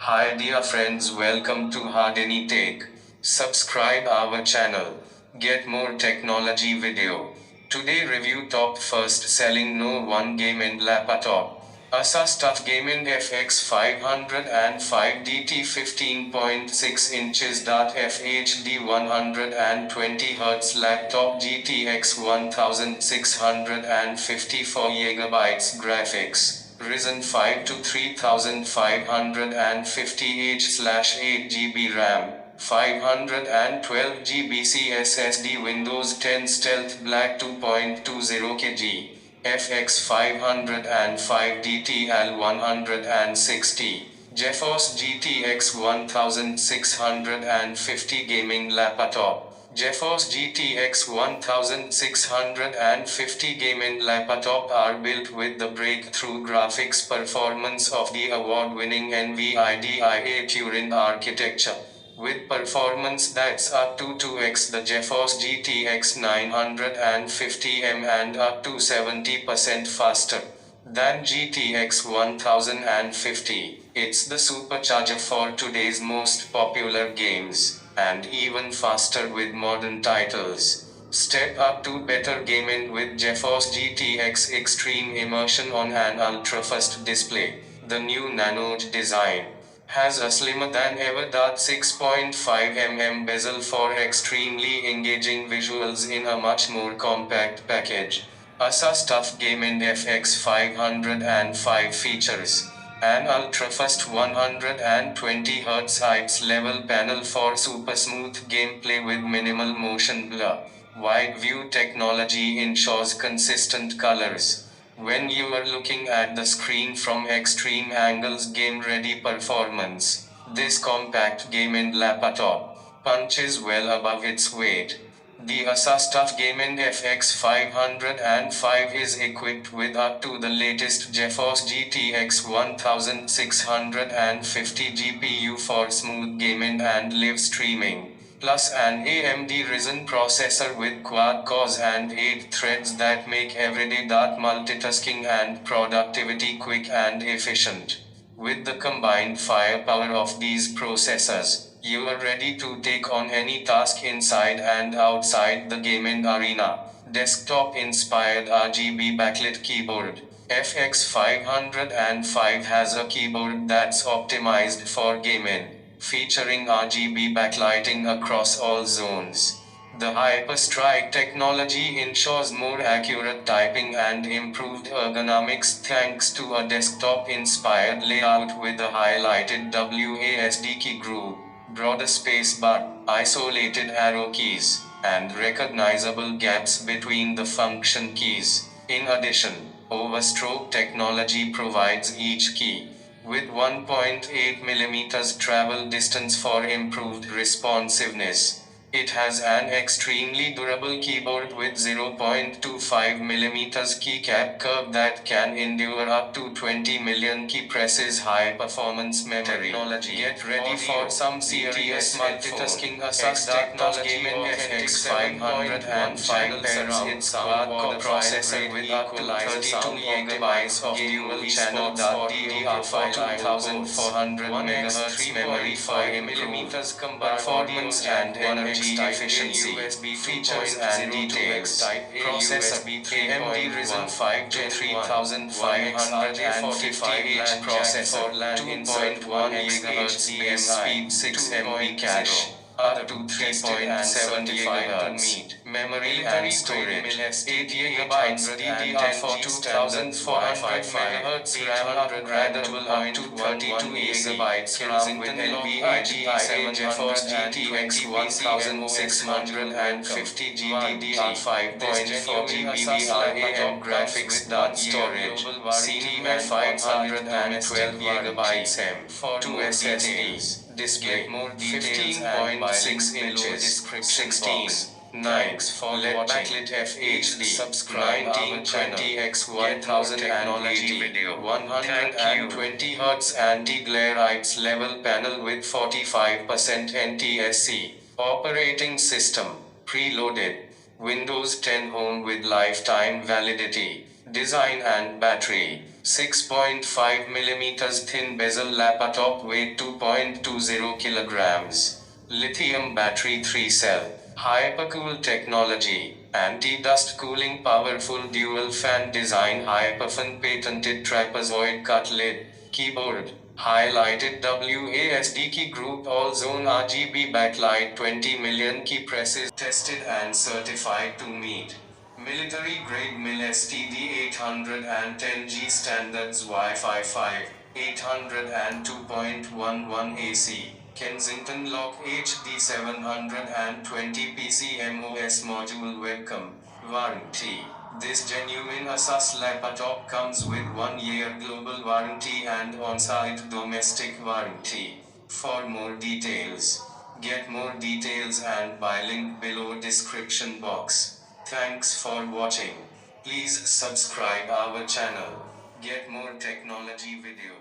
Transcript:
Hi dear friends, welcome to Hardany Tech. Subscribe our channel. Get more technology video. Today review top first selling no one game in laptop. Asus TUF Gaming FX 505 DT 15.6 inches FHD 120 Hz laptop GTX 1654 GB graphics. Ryzen 5 to 3550H/8 GB RAM, 512 GB SSD Windows 10 Stealth Black 2.20 kg, FX 505 DTL 160, GeForce GTX 1650 Gaming Laptop. GeForce GTX 1650 gaming laptop are built with the breakthrough graphics performance of the award-winning NVIDIA Turin architecture. With performance that's up to 2x the GeForce GTX 950M and up to 70% faster than GTX 1050. It's the supercharger for today's most popular games, and even faster with modern titles. Step up to better gaming with GeForce GTX Extreme Immersion on an ultra-fast display. The new Nano design has a slimmer than ever 6.5 mm bezel for extremely engaging visuals in a much more compact package. Asus TUF Gaming FX 505 features an ultra-fast 120 Hz IPS level panel for super smooth gameplay with minimal motion blur. Wide view technology ensures consistent colors when you are looking at the screen from extreme angles. Game-ready performance. This compact gaming laptop punches well above its weight. The Asus TUF Gaming FX 505 is equipped with up to the latest GeForce GTX 1650 GPU for smooth gaming and live streaming, plus an AMD Ryzen processor with quad cores and 8 threads that make everyday multitasking and productivity quick and efficient. With the combined firepower of these processors, you are ready to take on any task inside and outside the gaming arena. Desktop-inspired RGB backlit keyboard. FX 505 has a keyboard that's optimized for gaming, featuring RGB backlighting across all zones. The Hyperstrike technology ensures more accurate typing and improved ergonomics thanks to a desktop-inspired layout with a highlighted WASD key group, broader spacebar, isolated arrow keys, and recognizable gaps between the function keys. In addition, overstroke technology provides each key with 1.8 mm travel distance for improved responsiveness. It has an extremely durable keyboard with 0.25 mm keycap curve that can endure up to 20 million key presses. High performance memory technology. Get ready for some serious multitasking. Asus technology FX 505 pairs its quad-core processor with up to 32 GB of dual-channel DDR4 2400 MHz memory for improved performance and energy efficiency. Features and details. Processor AMD Ryzen 5 to 3550H processor, 2.1 GHz base speed, 6 MB cache, up to 3.7 GB. Memory and storage. 8 GB DDR4 2400 MHz RAM upgradable up to 32 GB RAM with NVIDIA GeForce GTX 1650 GDDR5.4 GB RAM graphics. Storage. CDMA 512 GB M. 2 SSDs. Display. 15.6 inches. 16. 9 for LED backlit FHD. Subscribe 1920x 1080 video. 120 Hz anti-glare IPS level panel with 45% NTSC. Operating system preloaded. Windows 10 Home with lifetime validity. Design and battery. 6.5 mm thin bezel laptop, weight 2.20 kilograms. Lithium battery, 3 cell. Hypercool technology. Anti-dust cooling, powerful dual fan design, Hyperfan patented trapezoid cut lid. Keyboard. Highlighted WASD key group, all zone RGB backlight, 20 million key presses, tested and certified to meet military grade MIL STD 810G standards, Wi-Fi 5, 802.11 AC, Kensington Lock HD 720 PCMOS module webcam. Warranty. This genuine Asus laptop comes with 1 year global warranty and on-site domestic warranty. For more details, get more details and buy link below description box. Thanks for watching. Please subscribe our channel. Get more technology video.